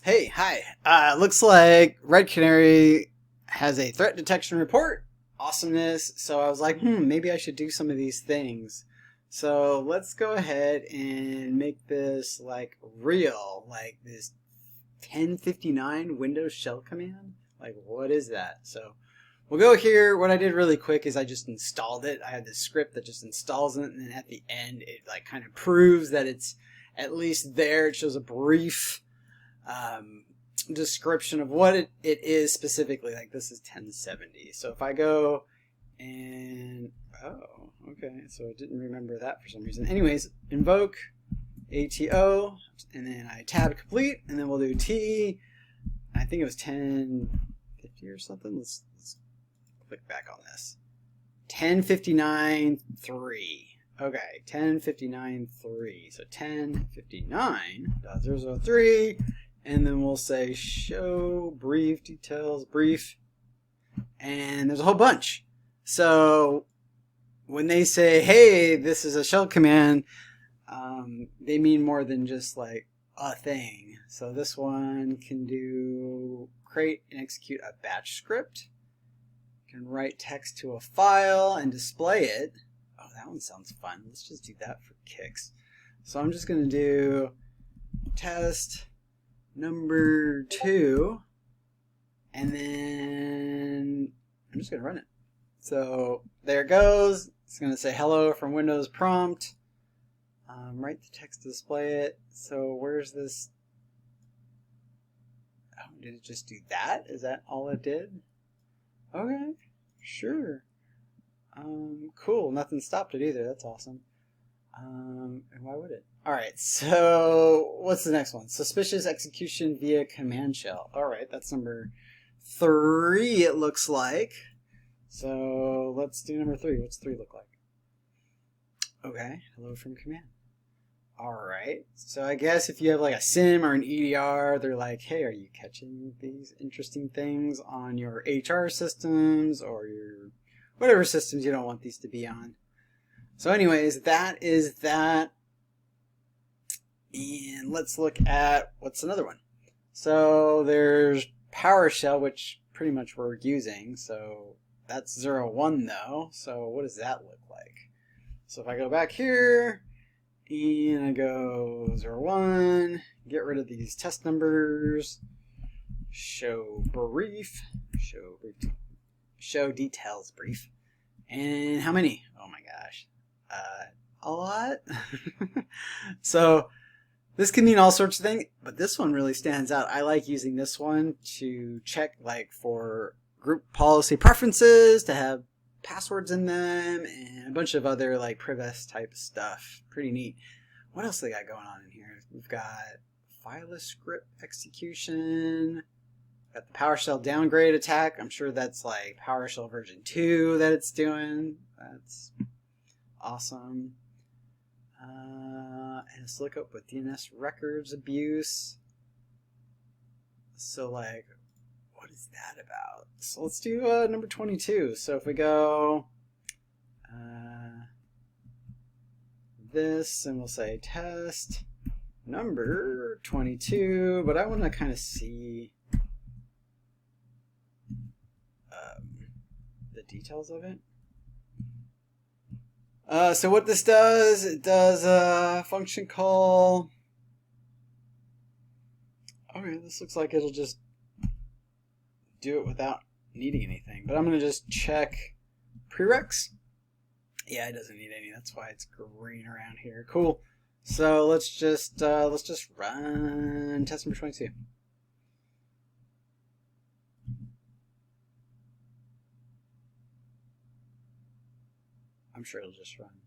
Hey, hi. Looks like Red Canary has a threat detection report. Awesomeness. So I was like, maybe I should do some of these things. So let's go ahead and make this like real, like this 1059 Windows shell command. Like, what is that? So we'll go here. What I did really quick is I just installed it. I had this script that just installs it, and then at the end, it like kind of proves that it's at least there. It shows a brief description of what it is specifically. Like, this is 1070. So if I go and oh, okay, so I didn't remember that for some reason. Anyways, invoke ATO, and then I tab complete, and then we'll do T. I think it was 1050 or something. Let's click back on this. 1059.3. Okay, 1059.3. So 1059.003. And then we'll say show brief details, brief. And there's a whole bunch. So when they say, hey, this is a shell command, they mean more than just like a thing. So this one can do create and execute a batch script. Can write text to a file and display it. Oh, that one sounds fun. Let's just do that for kicks. So I'm just going to do test number 2, and then I'm just going to run it. So there it goes. It's going to say hello from Windows prompt. Write the text to display it. So where's this? Oh, did it just do that? Is that all it did? Okay, sure. Cool. Nothing stopped it either. That's awesome. And why would it? Alright, so what's the next one? Suspicious execution via command shell. Alright, that's number 3, it looks like. So let's do number 3. What's 3 look like? Okay, hello from command. Alright, so I guess if you have like a SIM or an EDR, they're like, hey, are you catching these interesting things on your HR systems or your whatever systems you don't want these to be on? So anyways, that is that. And let's look at what's another one. So there's PowerShell, which pretty much we're using. So that's 01 though. So what does that look like? So if I go back here and I go 01, get rid of these test numbers, show details brief. And how many? Oh my gosh. A lot. So this can mean all sorts of things, but this one really stands out. I like using this one to check like for group policy preferences, to have passwords in them, and a bunch of other like privs type stuff. Pretty neat. What else they got going on in here? We've got file script execution. Got the PowerShell downgrade attack. I'm sure that's like PowerShell version 2 that it's doing. That's awesome. And let's look up with DNS records abuse. So like, what is that about? So let's do number 22. So if we go this, and we'll say test number 22, but I want to kind of see the details of it. So what this does, it does a function call. Okay, this looks like it'll just do it without needing anything. But I'm going to just check prereqs. Yeah, it doesn't need any. That's why it's green around here. Cool. So let's just run test number 22. I'm sure it'll just run.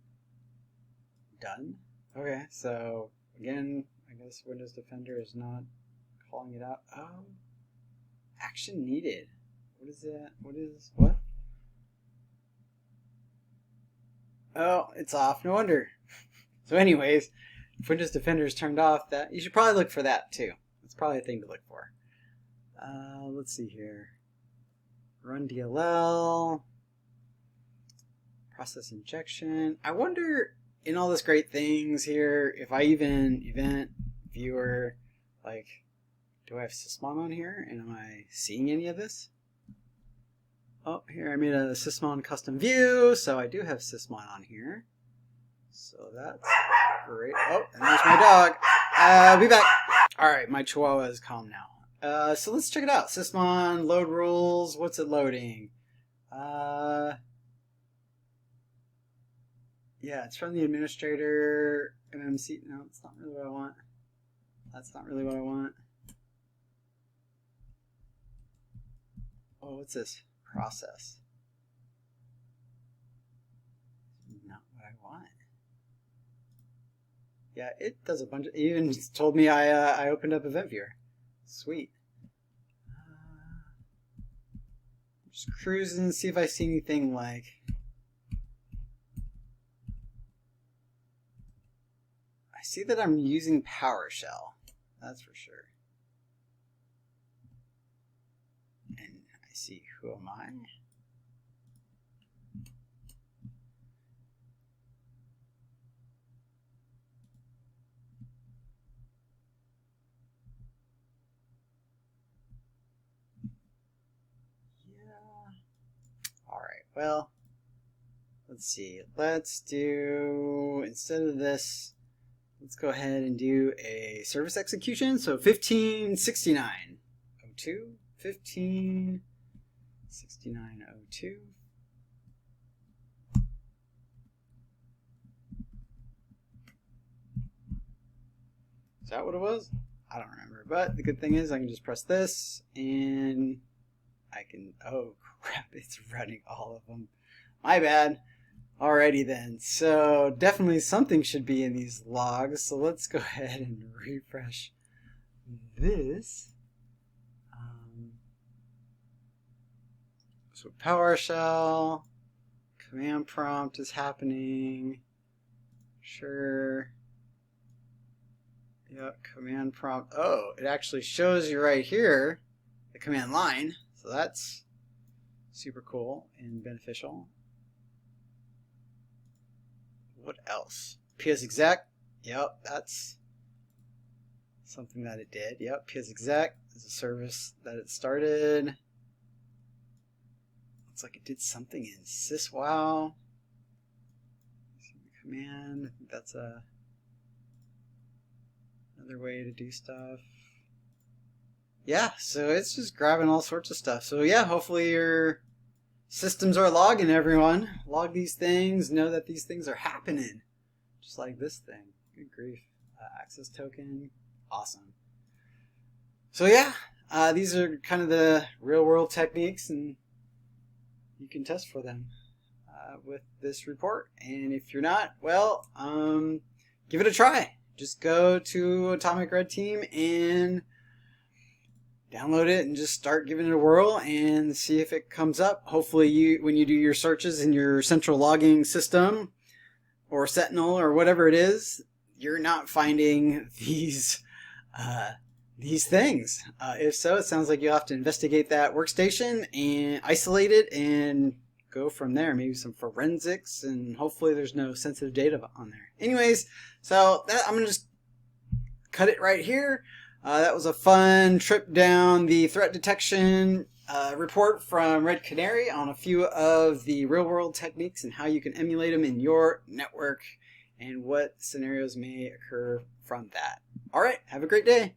Done. Okay, so again, I guess Windows Defender is not calling it out. Oh, action needed. What is that? What? Oh, it's off. No wonder. So anyways, if Windows Defender is turned off, that you should probably look for that too. It's probably a thing to look for. Let's see here. Run DLL. Process injection. I wonder, in all this great things here, if I even event viewer, like, Do I have Sysmon on here? And am I seeing any of this? Oh, here I made a Sysmon custom view, so I do have Sysmon on here. So that's great. Oh, and there's my dog. I'll be back. All right, my Chihuahua is calm now. So let's check it out. Sysmon, load rules. What's it loading? Yeah, it's from the administrator. MMC. No, it's not really what I want. That's not really what I want. Oh, what's this? Process. Not what I want. Yeah, it does a bunch of... It even told me I opened up Event Viewer. Sweet. Just cruising and see if I see anything like... I see that I'm using PowerShell. That's for sure. And I see, who am I? Alright, well, let's see. Let's do, instead of this, let's go ahead and do a service execution. So 1569.02, 1569.02. Is that what it was? I don't remember. But the good thing is I can just press this and I can, oh crap, it's running all of them. My bad. Alrighty then. So definitely something should be in these logs. So let's go ahead and refresh this. So PowerShell, command prompt is happening. Sure. Yep, command prompt. Oh, it actually shows you right here the command line. So that's super cool and beneficial. What else? PS exec. Yep, that's something that it did. Yep, PS exec is a service that it started. Looks like it did something in syswow. Command. I think that's another way to do stuff. Yeah, so it's just grabbing all sorts of stuff. So yeah, hopefully your systems are logging, everyone. Log these things. Know that these things are happening. Just like this thing. Good grief. Access token. Awesome. So yeah, these are kind of the real world techniques, and you can test for them with this report. And if you're not, well, give it a try. Just go to Atomic Red Team and download it and just start giving it a whirl and see if it comes up. Hopefully when you do your searches in your central logging system or Sentinel or whatever it is, you're not finding these things. If so, it sounds like you'll have to investigate that workstation and isolate it and go from there. Maybe some forensics, and hopefully there's no sensitive data on there. Anyways, so I'm going to just cut it right here. That was a fun trip down the threat detection report from Red Canary on a few of the real-world techniques and how you can emulate them in your network and what scenarios may occur from that. All right, have a great day.